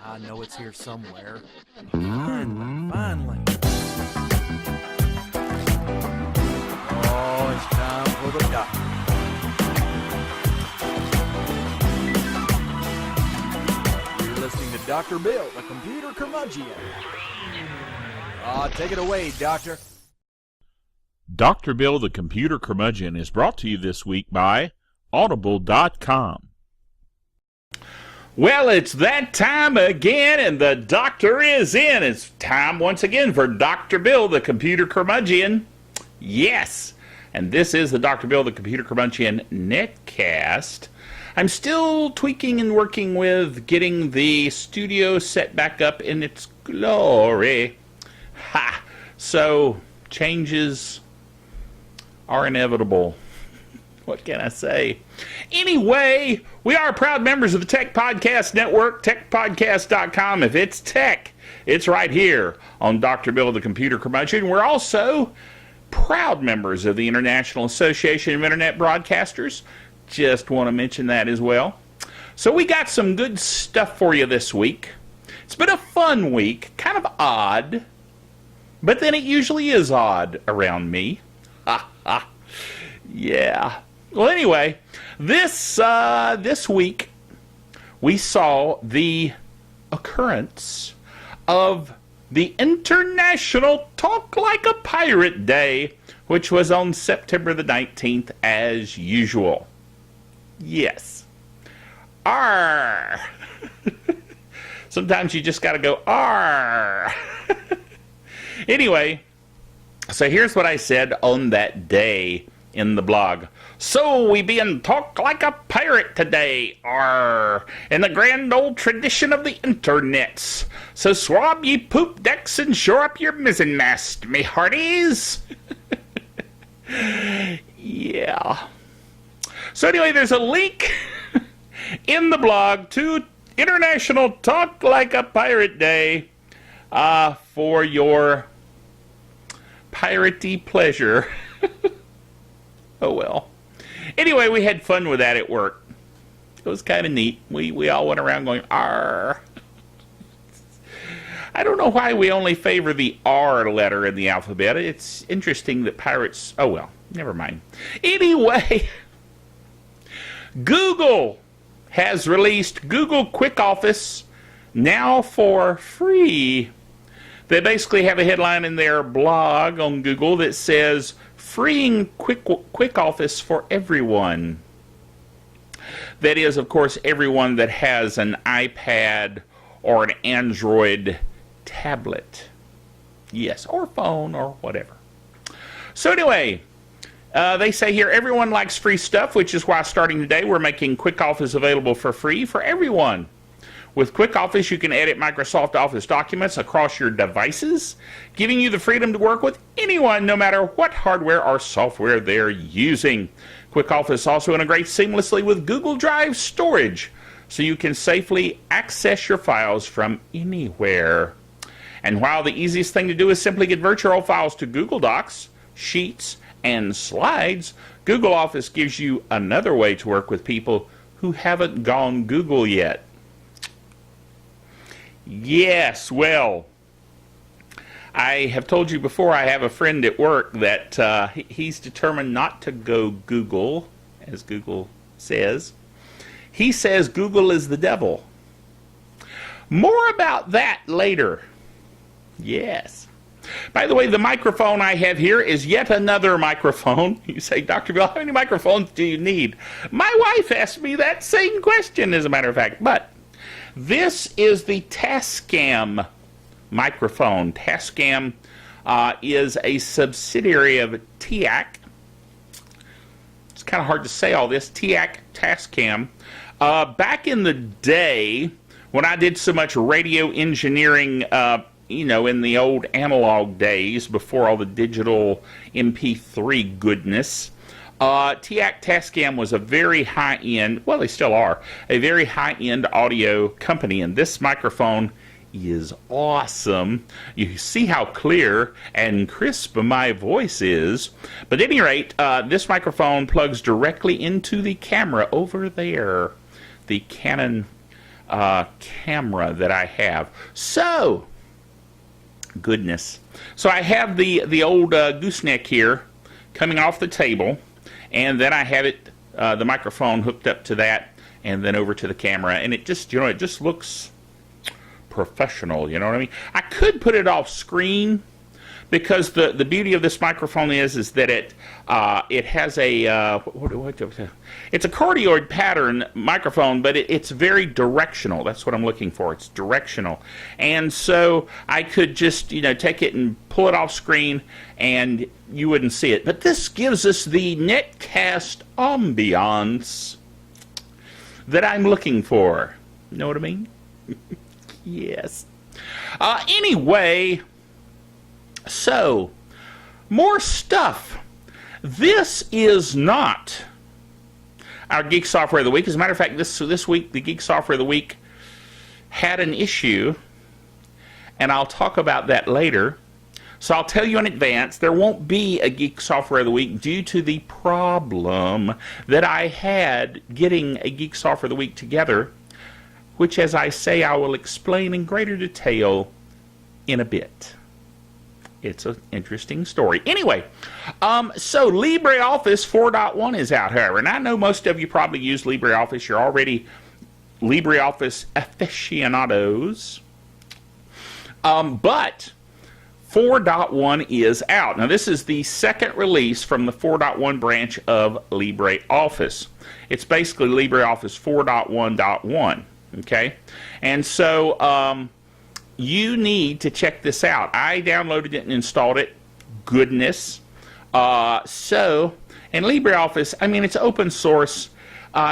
I know it's here somewhere. Finally. Oh, it's time for the doctor. You're listening to Dr. Bill, the computer curmudgeon. Take it away, Doctor. Dr. Bill, the computer curmudgeon, is brought to you this week by Audible.com. Well, it's that time again, and the doctor is in. It's time once again for Dr. Bill, the computer curmudgeon. Yes, and this is the Dr. Bill, the computer curmudgeon netcast. I'm still tweaking and working with getting the studio set back up in its glory. Ha! So, changes are inevitable. What can I say? Anyway, we are proud members of the Tech Podcast Network, techpodcast.com. If it's tech, it's right here on Dr. Bill, the computer curmudgeon. We're also proud members of the International Association of Internet Broadcasters. Just want to mention that as well. So we got some good stuff for you this week. It's been a fun week, kind of odd, but then it usually is odd around me. Ha ha. Yeah. Well, anyway, this week we saw the occurrence of the International Talk Like a Pirate Day, which was on September the 19th as usual. Yes. Arr. Sometimes you just got to go arr. Anyway, so here's what I said on that day in the blog. So we bein' talk like a pirate today, arr, in the grand old tradition of the internets. So swab ye poop decks and shore up your mizzen mast, me hearties. Yeah. So anyway, there's a link in the blog to International Talk Like a Pirate Day for your piratey pleasure. Oh well. Anyway, we had fun with that at work. It was kind of neat. We all went around going, arr. I don't know why we only favor the R letter in the alphabet. It's interesting that pirates... Oh well, never mind. Anyway, Google has released Google Quickoffice now for free. They basically have a headline in their blog on Google that says, freeing Quickoffice for everyone. That is, of course, everyone that has an iPad or an Android tablet. Yes, or phone or whatever. So anyway, they say here, everyone likes free stuff, which is why starting today we're making Quickoffice available for free for everyone. With Quickoffice, you can edit Microsoft Office documents across your devices, giving you the freedom to work with anyone, no matter what hardware or software they're using. Quickoffice also integrates seamlessly with Google Drive storage, so you can safely access your files from anywhere. And while the easiest thing to do is simply get virtual files to Google Docs, Sheets, and Slides, Google Office gives you another way to work with people who haven't gone Google yet. Yes, well, I have told you before, I have a friend at work that he's determined not to go Google, as Google says. He says Google is the devil. More about that later. Yes. By the way, the microphone I have here is yet another microphone. You say, Dr. Bill, how many microphones do you need? My wife asked me that same question, as a matter of fact, but this is the Tascam microphone. Tascam is a subsidiary of TIAC. It's kind of hard to say all this. TIAC, Tascam. Back in the day, when I did so much radio engineering, in the old analog days, before all the digital MP3 goodness, TIAC Tascam was a very high-end, well, they still are, a very high-end audio company, and this microphone is awesome. You see how clear and crisp my voice is. But at any rate, this microphone plugs directly into the camera over there. the Canon camera that I have. So, goodness. So I have the old gooseneck here coming off the table, and then I have it the microphone hooked up to that, and then over to the camera, and it just, it just looks professional, you know what I mean? I could put it off screen, because the beauty of this microphone is that it has a it's a cardioid pattern microphone, but it's very directional. That's what I'm looking for. It's directional, and so I could just take it and pull it off screen, and you wouldn't see it. But this gives us the netcast ambiance that I'm looking for. You know what I mean? Yes. Anyway. So, more stuff. This is not our Geek Software of the Week. As a matter of fact, this week, the Geek Software of the Week had an issue, and I'll talk about that later. So I'll tell you in advance, there won't be a Geek Software of the Week due to the problem that I had getting a Geek Software of the Week together, which, as I say, I will explain in greater detail in a bit. It's an interesting story. Anyway, so LibreOffice 4.1 is out, however, and I know most of you probably use LibreOffice. You're already LibreOffice aficionados. But 4.1 is out. Now, this is the second release from the 4.1 branch of LibreOffice. It's basically LibreOffice 4.1.1, okay? And so, you need to check this out. I downloaded it and installed it. Goodness. And LibreOffice, I mean, it's open source.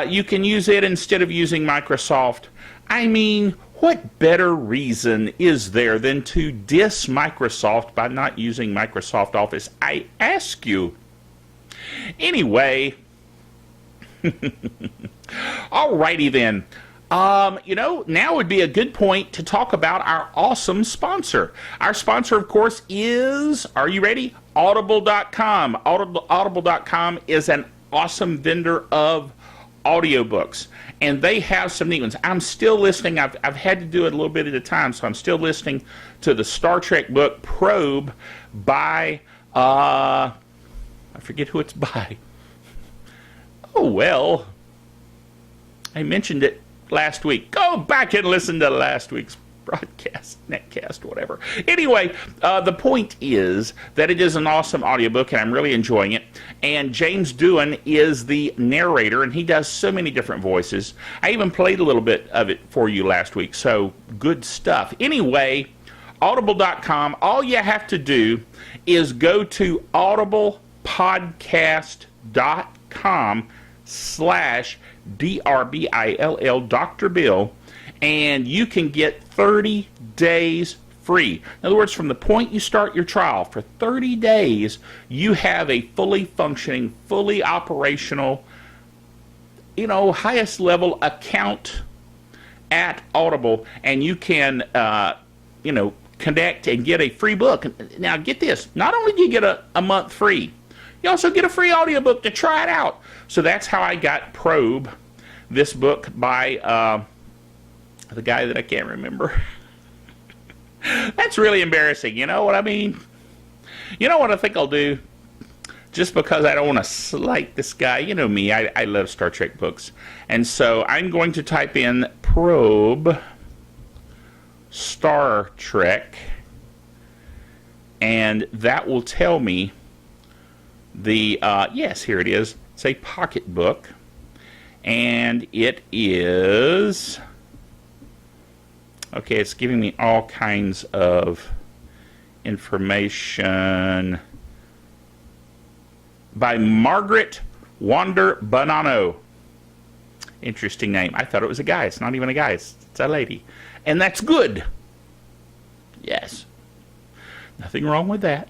You can use it instead of using Microsoft. I mean, what better reason is there than to diss Microsoft by not using Microsoft Office? I ask you. Anyway. Alrighty then. Now would be a good point to talk about our awesome sponsor. Our sponsor, of course, is, are you ready? Audible.com. Audible.com is an awesome vendor of audiobooks, and they have some neat ones. I'm still listening. I've had to do it a little bit at a time, so I'm still listening to the Star Trek book Probe by, I forget who it's by. Oh, well, I mentioned it last week. Go back and listen to last week's broadcast, netcast, whatever. Anyway, the point is that it is an awesome audiobook, and I'm really enjoying it. And James Doohan is the narrator, and he does so many different voices. I even played a little bit of it for you last week, so good stuff. Anyway, Audible.com, all you have to do is go to audiblepodcast.com/DRBILL, Dr. Bill, and you can get 30 days free. In other words, from the point you start your trial, for 30 days, you have a fully functioning, fully operational, highest level account at Audible, and you can, connect and get a free book. Now, get this. Not only do you get a month free, you also get a free audiobook to try it out. So that's how I got Probe, this book by the guy that I can't remember. That's really embarrassing. You know what I mean? You know what I think I'll do? Just because I don't want to slight this guy. You know me. I love Star Trek books. And so I'm going to type in Probe Star Trek, and that will tell me the, yes, here it is. It's a pocketbook, and it is, okay, it's giving me all kinds of information by Margaret Wander Bonanno. Interesting name. I thought it was a guy. It's not even a guy. It's a lady. And that's good. Yes. Nothing wrong with that.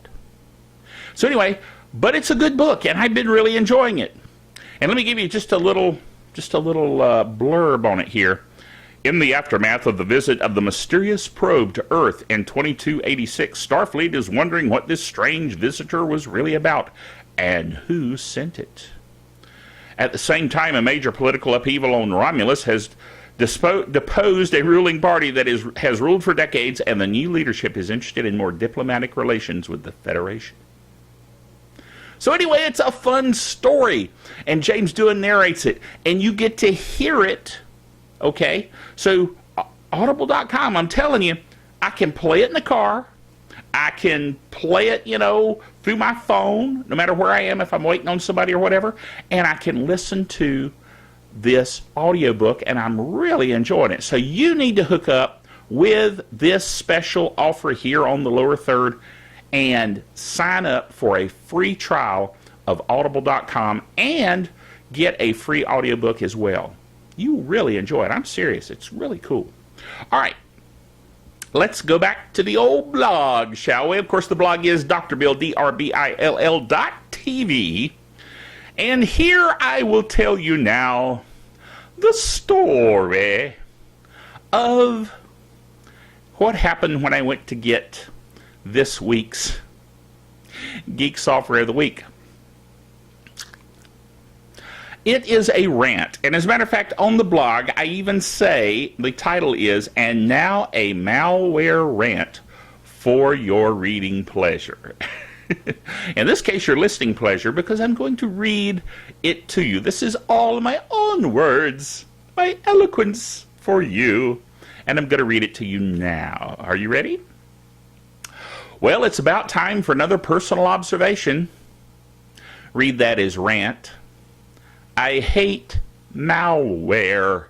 So anyway, but it's a good book, and I've been really enjoying it. And let me give you just a little blurb on it here. In the aftermath of the visit of the mysterious probe to Earth in 2286, Starfleet is wondering what this strange visitor was really about and who sent it. At the same time, a major political upheaval on Romulus has deposed a ruling party that has ruled for decades, and the new leadership is interested in more diplomatic relations with the Federation. So anyway, it's a fun story, and James Doohan narrates it, and you get to hear it, okay? So Audible.com, I'm telling you, I can play it in the car. I can play it, through my phone, no matter where I am, if I'm waiting on somebody or whatever, and I can listen to this audiobook, and I'm really enjoying it. So you need to hook up with this special offer here on the lower third and sign up for a free trial of Audible.com and get a free audiobook as well. You really enjoy it. I'm serious. It's really cool. All right. Let's go back to the old blog, shall we? Of course, the blog is drbill, drbill.tv. And here I will tell you now the story of what happened when I went to get this week's Geek Software of the Week. It is a rant, and as a matter of fact, on the blog, I even say, the title is, "And Now a Malware Rant for Your Reading Pleasure." In this case, your listening pleasure, because I'm going to read it to you. This is all my own words, my eloquence for you, and I'm going to read it to you now. Are you ready? Well, it's about time for another personal observation. Read that as rant. I hate malware.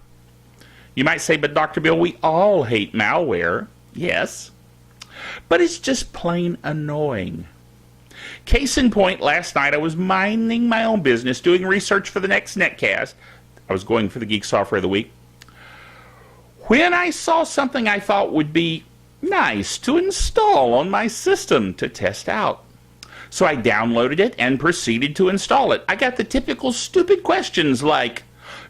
You might say, but Dr. Bill, we all hate malware. Yes, but it's just plain annoying. Case in point, last night I was minding my own business, doing research for the next netcast. I was going for the Geek Software of the Week, when I saw something I thought would be nice to install on my system to test out. So I downloaded it and proceeded to install it. I got the typical stupid questions like,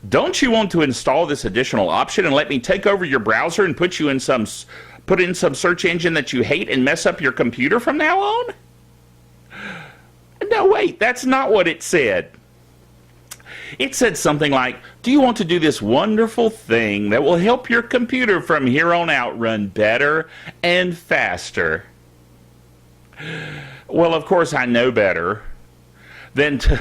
don't you want to install this additional option and let me take over your browser and put in some search engine that you hate and mess up your computer from now on? No, wait, that's not what it said. It said something like, do you want to do this wonderful thing that will help your computer from here on out run better and faster? Well, of course, I know better than to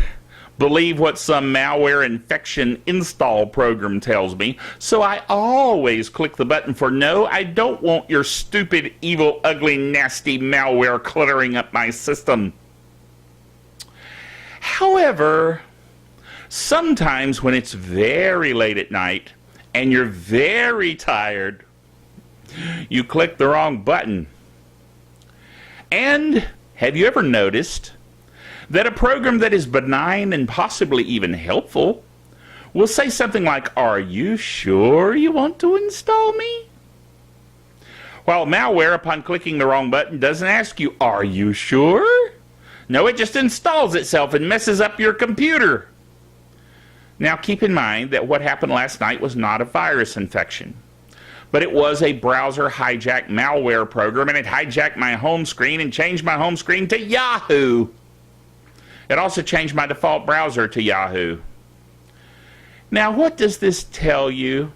believe what some malware infection install program tells me, so I always click the button for no, I don't want your stupid, evil, ugly, nasty malware cluttering up my system. However, sometimes when it's very late at night and you're very tired, you click the wrong button. And have you ever noticed that a program that is benign and possibly even helpful will say something like, are you sure you want to install me? While malware, upon clicking the wrong button, doesn't ask you, are you sure? No, it just installs itself and messes up your computer. Now keep in mind that what happened last night was not a virus infection, but it was a browser hijack malware program, and it hijacked my home screen and changed my home screen to Yahoo. It also changed my default browser to Yahoo. Now, what does this tell you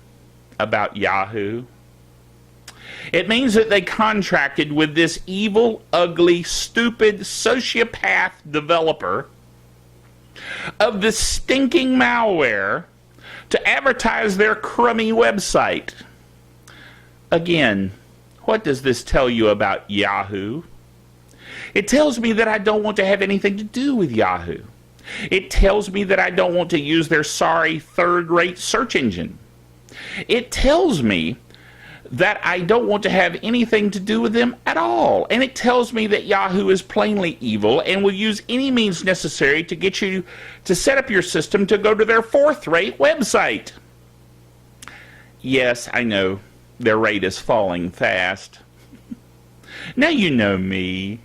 about Yahoo? It means that they contracted with this evil, ugly, stupid, sociopath developer of this stinking malware to advertise their crummy website. Again, what does this tell you about Yahoo? It tells me that I don't want to have anything to do with Yahoo. It tells me that I don't want to use their sorry third-rate search engine. It tells me that I don't want to have anything to do with them at all. And it tells me that Yahoo is plainly evil and will use any means necessary to get you to set up your system to go to their fourth-rate website. Yes, I know, their rate is falling fast. Now you know me.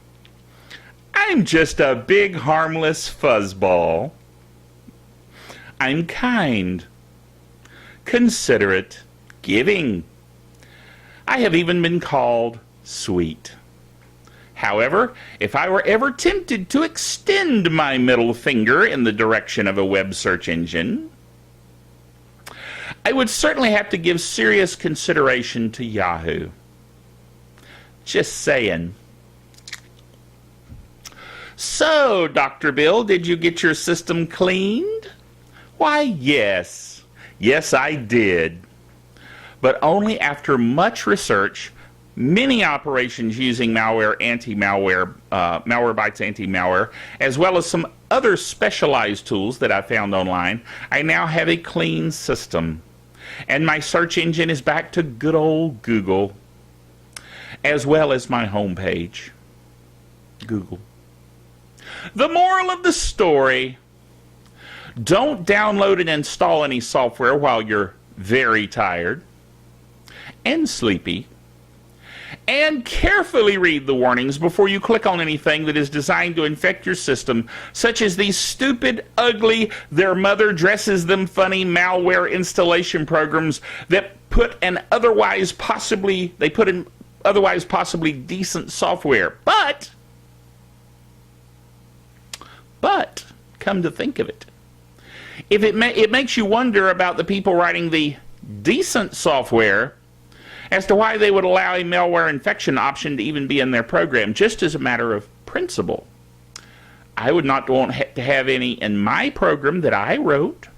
I'm just a big harmless fuzzball. I'm kind, considerate, giving. I have even been called sweet. However, if I were ever tempted to extend my middle finger in the direction of a web search engine, I would certainly have to give serious consideration to Yahoo. Just saying. So, Dr. Bill, did you get your system cleaned? Why, yes. Yes, I did. But only after much research, many operations using malware, anti-malware, Malwarebytes anti-malware, as well as some other specialized tools that I found online, I now have a clean system. And my search engine is back to good old Google, as well as my homepage, Google. The moral of the story: don't download and install any software while you're very tired and sleepy, and carefully read the warnings before you click on anything that is designed to infect your system, such as these stupid, ugly, their mother dresses them funny malware installation programs that put in otherwise possibly decent software. But come to think of it, if it makes you wonder about the people writing the decent software as to why they would allow a malware infection option to even be in their program, just as a matter of principle. I would not want to have any in my program that I wrote,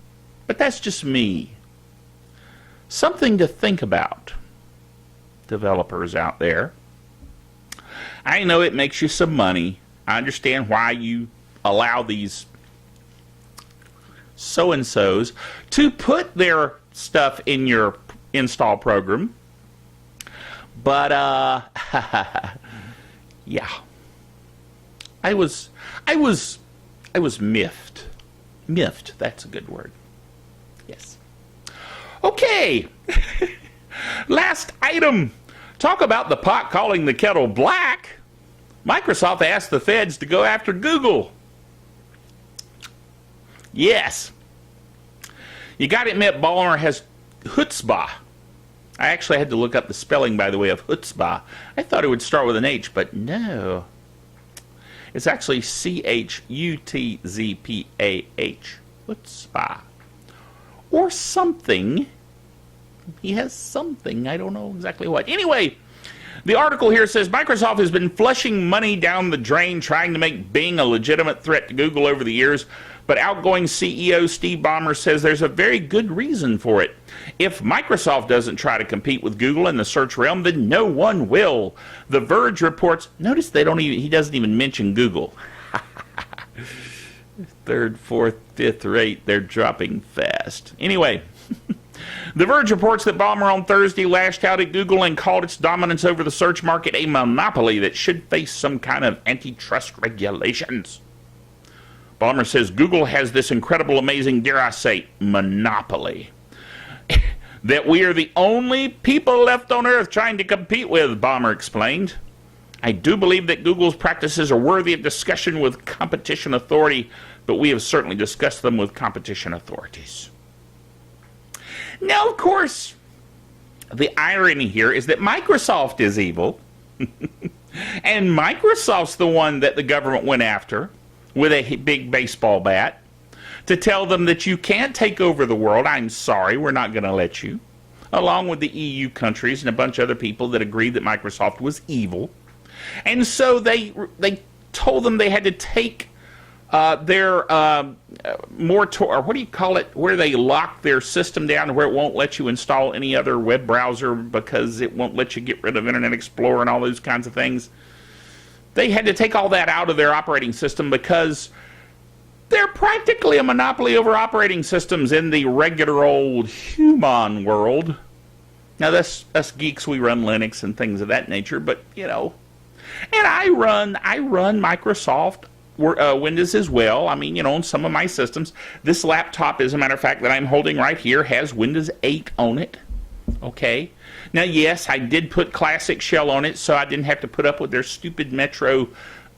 but that's just me. Something to think about, developers out there. I know it makes you some money. I understand why you allow these so-and-sos to put their stuff in your install program. But, yeah. I was miffed. Miffed, that's a good word. Yes. Okay. Last item. Talk about the pot calling the kettle black. Microsoft asked the feds to go after Google. Yes. You got to admit, Ballmer has chutzpah. I actually had to look up the spelling, by the way, of chutzpah. I thought it would start with an H, but no. It's actually C-H-U-T-Z-P-A-H. Chutzpah. Or something. He has something. I don't know exactly what. Anyway, the article here says Microsoft has been flushing money down the drain trying to make Bing a legitimate threat to Google over the years, but outgoing CEO Steve Ballmer says there's a very good reason for it. If Microsoft doesn't try to compete with Google in the search realm, then no one will. The Verge reports, notice he doesn't even mention Google. Third, fourth, fifth rate, they're dropping fast. Anyway, The Verge reports that Ballmer on Thursday lashed out at Google and called its dominance over the search market a monopoly that should face some kind of antitrust regulations. Ballmer says Google has this incredible, amazing, dare I say, monopoly that we are the only people left on Earth trying to compete with, Ballmer explained. I do believe that Google's practices are worthy of discussion with competition authority, but we have certainly discussed them with competition authorities. Now, of course, the irony here is that Microsoft is evil, and Microsoft's the one that the government went after with a big baseball bat to tell them that you can't take over the world. I'm sorry, we're not going to let you. Along with the EU countries and a bunch of other people that agreed that Microsoft was evil. And so they told them they had to take their moratorium, or what do you call it, where they lock their system down where it won't let you install any other web browser because it won't let you get rid of Internet Explorer and all those kinds of things. They had to take all that out of their operating system because they're practically a monopoly over operating systems in the regular old human world. Now, us geeks, we run Linux and things of that nature, but, you know. And I run Microsoft Windows as well. I mean, you know, on some of my systems. This laptop, as a matter of fact, that I'm holding right here has Windows 8 on it. Okay. Now, yes, I did put Classic Shell on it, so I didn't have to put up with their stupid Metro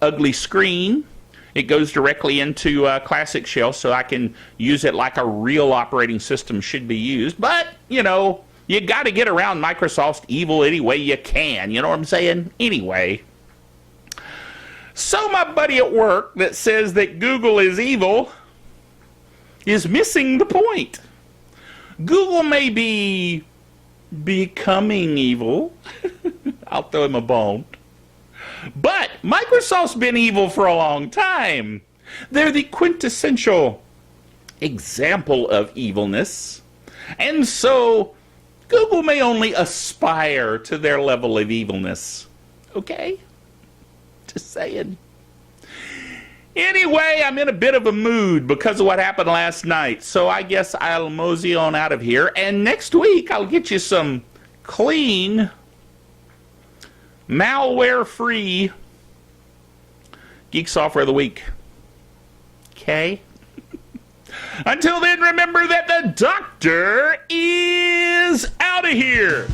ugly screen. It goes directly into Classic Shell, so I can use it like a real operating system should be used. But, you know, you got to get around Microsoft's evil any way you can. You know what I'm saying? Anyway, So my buddy at work that says that Google is evil is missing the point. Google may be becoming evil. I'll throw him a bone. But Microsoft's been evil for a long time. They're the quintessential example of evilness. And so Google may only aspire to their level of evilness. Okay? Just saying. Anyway, I'm in a bit of a mood because of what happened last night. So I guess I'll mosey on out of here. And next week, I'll get you some clean, malware-free Geek Software of the Week. Okay? Until then, remember that the doctor is out of here.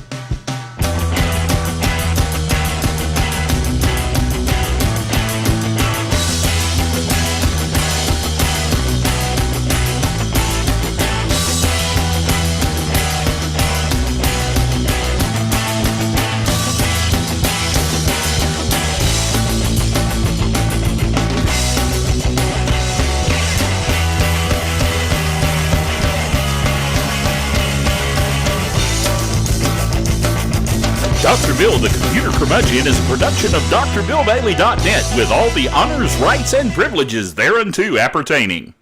Dr. Bill, the Computer Curmudgeon, is a production of drbillbailey.net with all the honors, rights, and privileges thereunto appertaining.